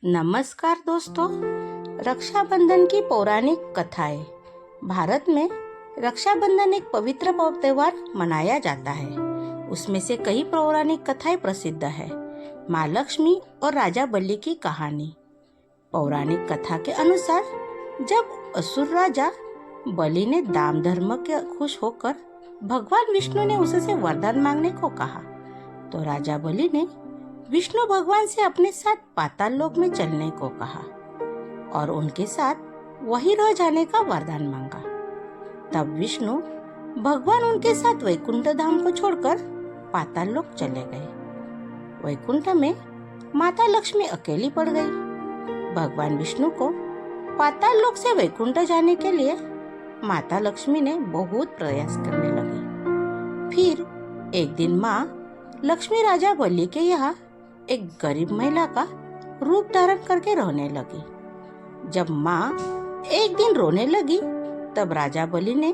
नमस्कार दोस्तों, रक्षाबंधन की पौराणिक कथाएं। भारत में रक्षाबंधन एक पवित्र त्योहार मनाया जाता है। उसमें से कई पौराणिक कथाएं प्रसिद्ध है। माँ लक्ष्मी और राजा बलि की कहानी। पौराणिक कथा के अनुसार जब असुर राजा बलि ने दान धर्म के खुश होकर भगवान विष्णु ने उससे वरदान मांगने को कहा, तो राजा बलि ने विष्णु भगवान से अपने साथ पाताल लोक में चलने को कहा और उनके साथ वहीं रह जाने का वरदान मांगा। तब विष्णु भगवान उनके साथ वैकुंठ धाम को छोड़कर पाताल लोक चले गए। वैकुंठ में माता लक्ष्मी अकेली पड़ गई। भगवान विष्णु को पाताल लोक से वैकुंठ जाने के लिए माता लक्ष्मी ने बहुत प्रयास करने लगी। फिर एक दिन माँ लक्ष्मी राजा बलि के यहाँ एक गरीब महिला का रूप धारण करके रोने लगी। जब माँ एक दिन रोने लगी, तब राजा बलि ने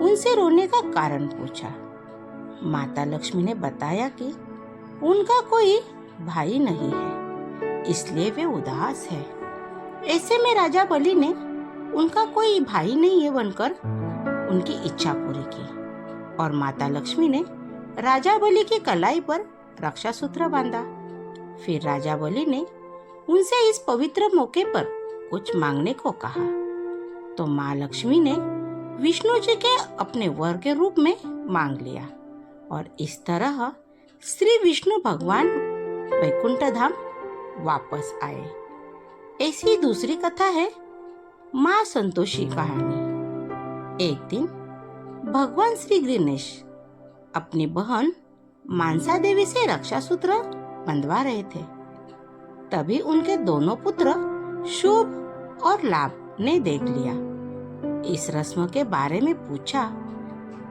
उनसे रोने का कारण पूछा। माता लक्ष्मी ने बताया कि उनका कोई भाई नहीं है, इसलिए वे उदास है। ऐसे में राजा बलि ने उनका कोई भाई नहीं है बनकर उनकी इच्छा पूरी की और माता लक्ष्मी ने राजा बलि की कलाई पर रक्षा सूत्र बांधा। फिर राजा बलि ने उनसे इस पवित्र मौके पर कुछ मांगने को कहा, तो माँ लक्ष्मी ने विष्णु जी के अपने वर के रूप में मांग लिया और इस तरह श्री विष्णु भगवान वैकुंठ धाम वापस आए। ऐसी दूसरी कथा है माँ संतोषी कहानी। एक दिन भगवान श्री गणेश अपनी बहन मानसा देवी से रक्षा सूत्र बंधवा रहे थे। तभी उनके दोनों पुत्र शुभ और लाभ ने देख लिया। इस रस्म के बारे में पूछा,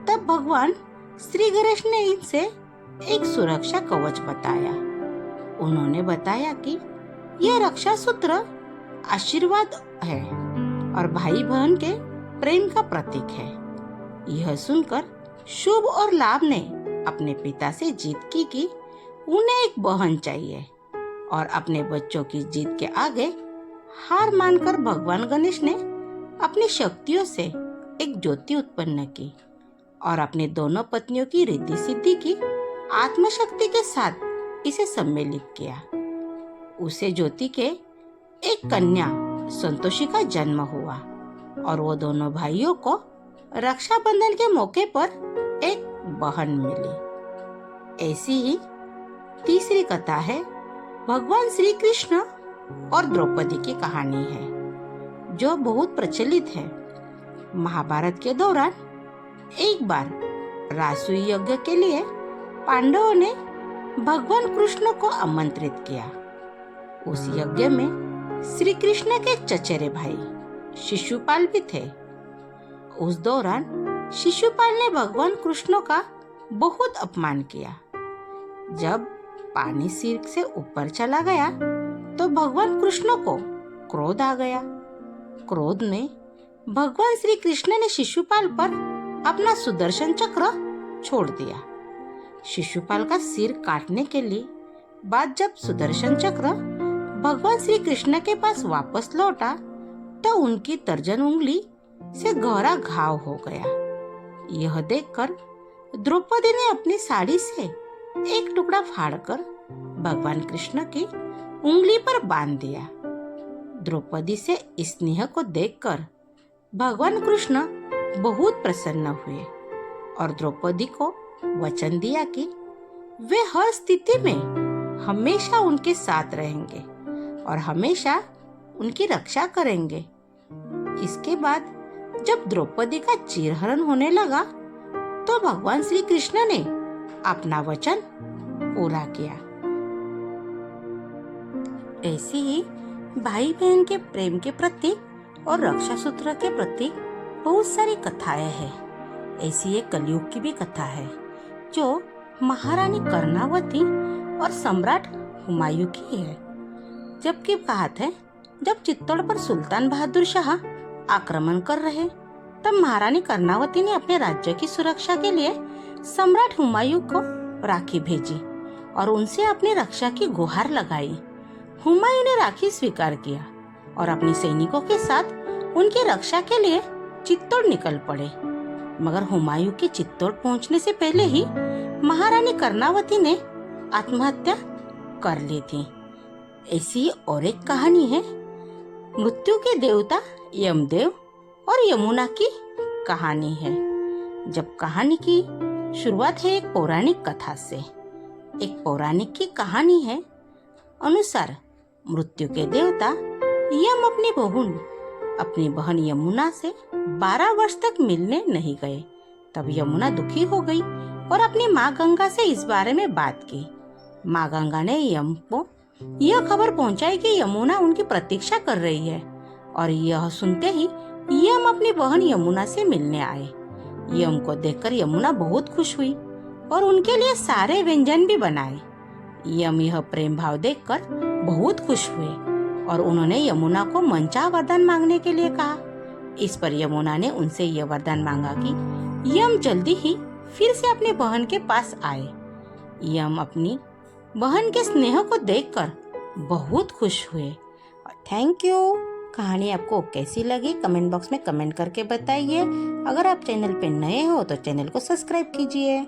तब भगवान श्री गणेश ने इनसे एक सुरक्षा कवच बताया। उन्होंने बताया कि यह रक्षा सूत्र आशीर्वाद है और भाई बहन के प्रेम का प्रतीक है। यह सुनकर शुभ और लाभ ने अपने पिता से जिद की कि उन्हें एक बहन चाहिए और अपने बच्चों की जिद के आगे हार मानकर भगवान गणेश ने अपनी शक्तियों से एक ज्योति उत्पन्न की और अपने दोनों पत्नियों की रिद्धि सिद्धि की आत्मशक्ति के साथ इसे सम्मिलित किया। उसे ज्योति के एक कन्या संतोषी का जन्म हुआ और वो दोनों भाइयों को रक्षाबंधन के मौके पर एक बहन मिली। ऐसी ही तीसरी कथा है भगवान श्री कृष्ण और द्रौपदी की कहानी है, जो बहुत प्रचलित है। महाभारत के दौरान एक बार रासुई यज्ञ के लिए पांडवों ने भगवान कृष्ण को आमंत्रित किया। उस यज्ञ में श्री कृष्ण के चचेरे भाई शिशुपाल भी थे। उस दौरान शिशुपाल ने भगवान कृष्ण का बहुत अपमान किया। जब पानी सिर से ऊपर चला गया तो भगवान कृष्ण को क्रोध आ गया। क्रोध में भगवान श्री कृष्ण ने शिशुपाल पर अपना सुदर्शन चक्र छोड़ दिया। शिशुपाल का सिर काटने के लिए बाद जब सुदर्शन चक्र भगवान श्री कृष्ण के पास वापस लौटा तो उनकी तर्जन उंगली से गहरा घाव हो गया। यह देखकर द्रौपदी ने अपनी साड़ी से एक टुकड़ा फाड़कर भगवान कृष्ण की उंगली पर बांध दिया। द्रौपदी से इस स्नेह को देखकर भगवान कृष्ण बहुत प्रसन्न हुए और द्रौपदी को वचन दिया कि वे हर स्थिति में हमेशा उनके साथ रहेंगे और हमेशा उनकी रक्षा करेंगे। इसके बाद जब द्रौपदी का चीरहरण होने लगा तो भगवान श्री कृष्ण ने अपना वचन पूरा किया। ऐसी ही भाई बहन के प्रेम के प्रतीक और रक्षा सूत्र के प्रतीक बहुत सारी कथाएं हैं। ऐसी एक कलयुग की भी कथा है जो महारानी कर्णावती और सम्राट हुमायूं की है। जबकि बात है जब चित्तौड़ पर सुल्तान बहादुर शाह आक्रमण कर रहे, तब महारानी कर्णावती ने अपने राज्य की सुरक्षा के लिए सम्राट हुमायूं को राखी भेजी और उनसे अपनी रक्षा की गुहार लगाई। हुमायूं ने राखी स्वीकार किया और अपने सैनिकों के साथ उनकी रक्षा के लिए चित्तौड़ निकल पड़े। मगर हुमायूं के चित्तौड़ पहुंचने से पहले ही महारानी कर्णावती ने आत्महत्या कर ली थी। ऐसी और एक कहानी है मृत्यु के देवता यमदेव और यमुना की कहानी है। जब कहानी की शुरुआत है एक पौराणिक कथा से। एक पौराणिक की कहानी है अनुसार मृत्यु के देवता यम अपनी बहन यमुना से 12 वर्ष तक मिलने नहीं गए। तब यमुना दुखी हो गई और अपनी माँ गंगा से इस बारे में बात की। माँ गंगा ने यम को यह खबर पहुंचाई कि यमुना उनकी प्रतीक्षा कर रही है और यह सुनते ही यम अपनी बहन यमुना से मिलने आए। यम को देखकर यमुना बहुत खुश हुई और उनके लिए सारे व्यंजन भी बनाए। यम यह प्रेम भाव देखकर बहुत खुश हुए और उन्होंने यमुना को मनचाहा वरदान मांगने के लिए कहा। इस पर यमुना ने उनसे यह वरदान मांगा कि यम जल्दी ही फिर से अपनी बहन के पास आए। यम अपनी बहन के स्नेह को देखकर बहुत खुश हुए। Thank you. कहानी आपको कैसी लगी कमेंट बॉक्स में कमेंट करके बताइए। अगर आप चैनल पे नए हो तो चैनल को सब्सक्राइब कीजिए।